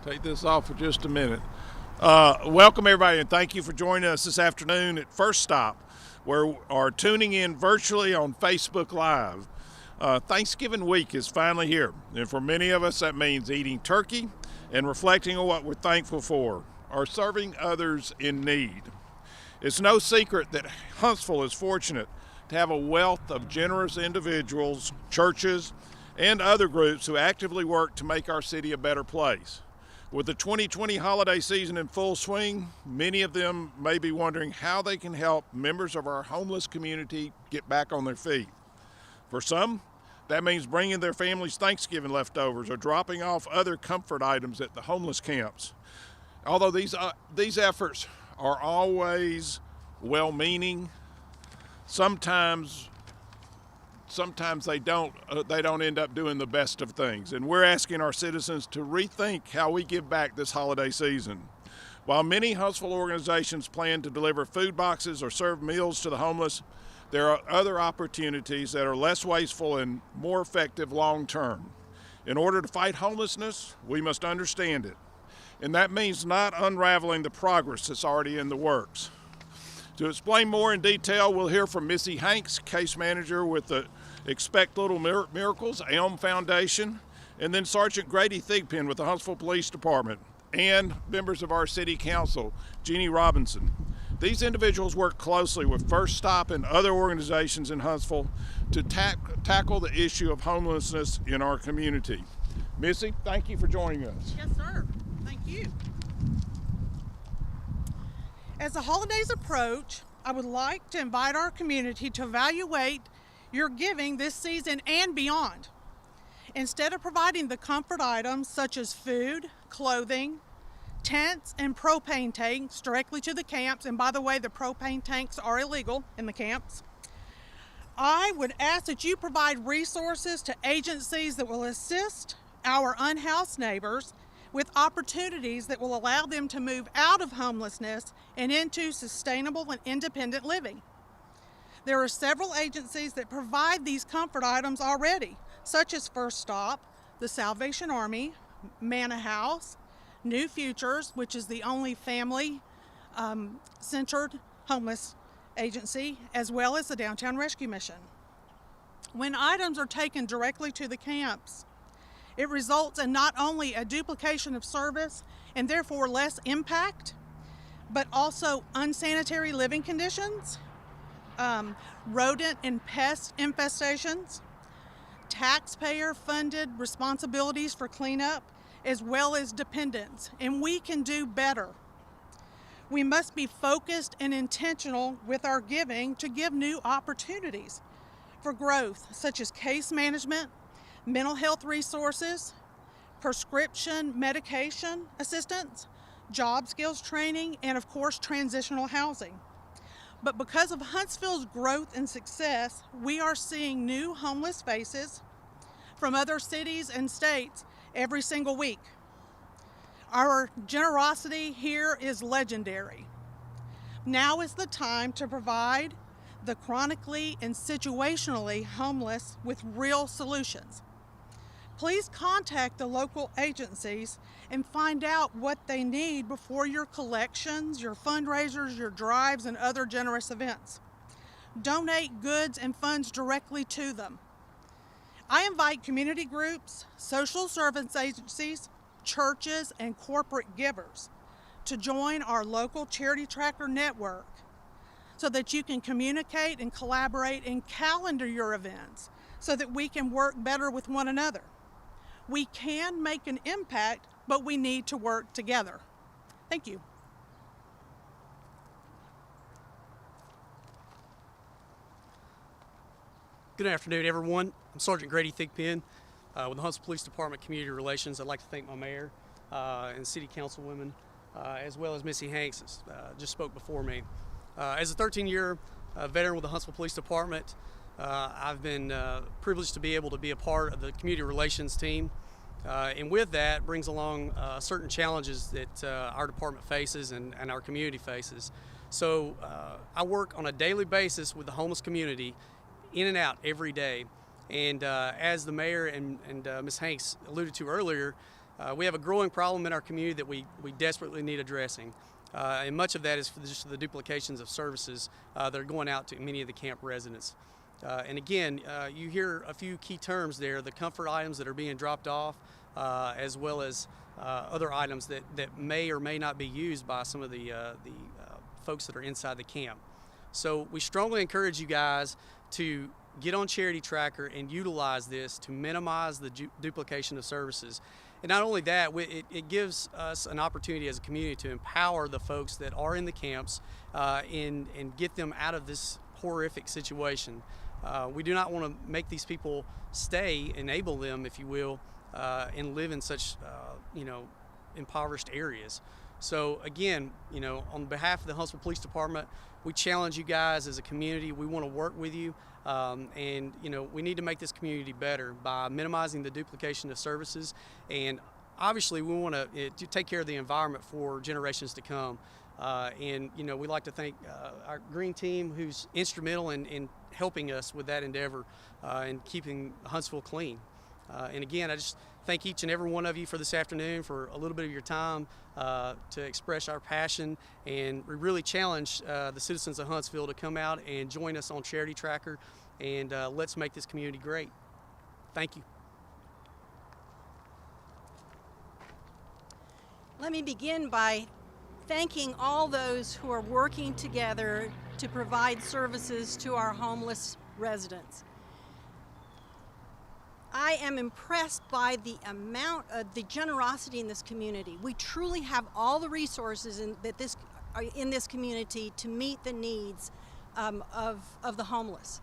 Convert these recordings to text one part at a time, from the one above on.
Take this off for just a minute. Welcome, everybody, and thank you for joining us this afternoon at First Stop, where we are tuning in virtually on Facebook Live. Thanksgiving week is finally here, and for many of us, that means eating turkey and reflecting on what we're thankful for, or serving others in need. It's no secret that Huntsville is fortunate to have a wealth of generous individuals, churches, and other groups who actively work to make our city a better place. With the 2020 holiday season in full swing, many of them may be wondering how they can help members of our homeless community get back on their feet. For some, that means bringing their families Thanksgiving leftovers or dropping off other comfort items at the homeless camps. Although these efforts are always well-meaning, sometimes they don't end up doing the best of things. And we're asking our citizens to rethink how we give back this holiday season. While many Huntsville organizations plan to deliver food boxes or serve meals to the homeless, there are other opportunities that are less wasteful and more effective long term. In order to fight homelessness, we must understand it. And that means not unraveling the progress that's already in the works. To explain more in detail, we'll hear from Missy Hanks, case manager with the Expect Little Miracles, Elm Foundation, and then Sergeant Grady Thigpen with the Huntsville Police Department, and members of our City Council, Jeannie Robinson. These individuals work closely with First Stop and other organizations in Huntsville to tackle the issue of homelessness in our community. Missy, thank you for joining us. Yes, sir. Thank you. As the holidays approach, I would like to invite our community to evaluate your giving this season and beyond. Instead of providing the comfort items such as food, clothing, tents, and propane tanks directly to the camps, and by the way, the propane tanks are illegal in the camps, I would ask that you provide resources to agencies that will assist our unhoused neighbors with opportunities that will allow them to move out of homelessness and into sustainable and independent living. There are several agencies that provide these comfort items already, such as First Stop, the Salvation Army, Manna House, New Futures, which is the only family-centered homeless agency, as well as the Downtown Rescue Mission. When items are taken directly to the camps, it results in not only a duplication of service and therefore less impact, but also unsanitary living conditions, rodent and pest infestations, taxpayer-funded responsibilities for cleanup, as well as dependents, and we can do better. We must be focused and intentional with our giving to give new opportunities for growth, such as case management, mental health resources, prescription medication assistance, job skills training, and of course, transitional housing. But because of Huntsville's growth and success, we are seeing new homeless faces from other cities and states every single week. Our generosity here is legendary. Now is the time to provide the chronically and situationally homeless with real solutions. Please contact the local agencies and find out what they need before your collections, your fundraisers, your drives, and other generous events. Donate goods and funds directly to them. I invite community groups, social service agencies, churches, and corporate givers to join our local Charity Tracker network so that you can communicate and collaborate and calendar your events so that we can work better with one another. We can make an impact, but we need to work together. Thank you. Good afternoon, everyone. I'm Sergeant Grady Thigpen with the Huntsville Police Department Community Relations. I'd like to thank my mayor and city councilwomen, as well as Missy Hanks, just spoke before me. As a 13-year veteran with the Huntsville Police Department, I've been privileged to be able to be a part of the community relations team. And with that brings along certain challenges that our department faces and our community faces. So I work on a daily basis with the homeless community, in and out every day. And as the mayor and Ms. Hanks alluded to earlier, We have a growing problem in our community that we desperately need addressing. And much of that is for just the duplications of services that are going out to many of the camp residents. And again, you hear a few key terms there, the comfort items that are being dropped off, as well as other items that may or may not be used by some of the folks that are inside the camp. So we strongly encourage you guys to get on Charity Tracker and utilize this to minimize the duplication of services. And not only that, it gives us an opportunity as a community to empower the folks that are in the camps and get them out of this horrific situation. We do not want to make these people stay, enable them, if you will, and live in such impoverished areas. So again, on behalf of the Huntsville Police Department, we challenge you guys as a community. We want to work with you, and we need to make this community better by minimizing the duplication of services. And obviously, we want to take care of the environment for generations to come. And we'd like to thank our green team, who's instrumental in helping us with that endeavor and keeping Huntsville clean. And again, I just thank each and every one of you for this afternoon, for a little bit of your time to express our passion, and we really challenge the citizens of Huntsville to come out and join us on Charity Tracker, and let's make this community great. Thank you. Let me begin by thanking all those who are working together to provide services to our homeless residents. I am impressed by the amount of the generosity in this community. We truly have all the resources in this community to meet the needs of the homeless.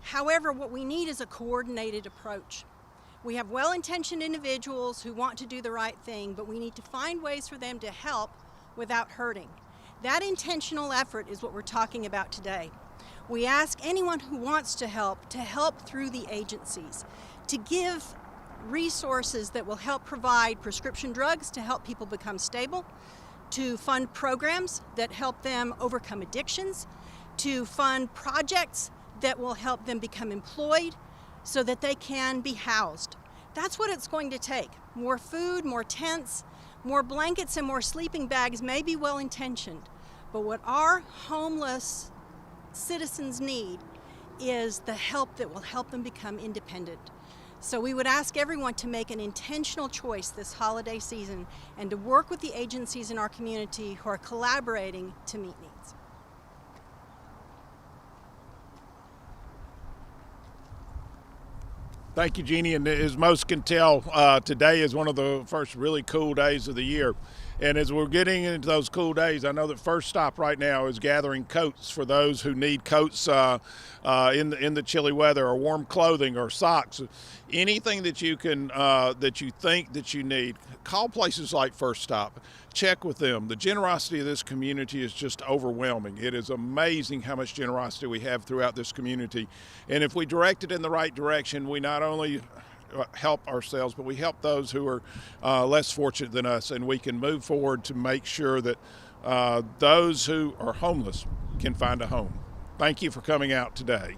However, what we need is a coordinated approach. We have well-intentioned individuals who want to do the right thing, but we need to find ways for them to help without hurting. That intentional effort is what we're talking about today. We ask anyone who wants to help through the agencies, to give resources that will help provide prescription drugs to help people become stable, to fund programs that help them overcome addictions, to fund projects that will help them become employed so that they can be housed. That's what it's going to take. More food, more tents, more blankets, and more sleeping bags may be well-intentioned, but what our homeless citizens need is the help that will help them become independent. So we would ask everyone to make an intentional choice this holiday season and to work with the agencies in our community who are collaborating to meet needs. Thank you, Jeannie. And as most can tell, today is one of the first really cool days of the year. And as we're getting into those cool days, I know that First Stop right now is gathering coats for those who need coats in the chilly weather, or warm clothing, or socks. Anything that you can that you think that you need, call places like First Stop. Check with them. The generosity of this community is just overwhelming. It is amazing how much generosity we have throughout this community. And if we direct it in the right direction, we not only help ourselves, but we help those who are less fortunate than us, and we can move forward to make sure that those who are homeless can find a home. Thank you for coming out today.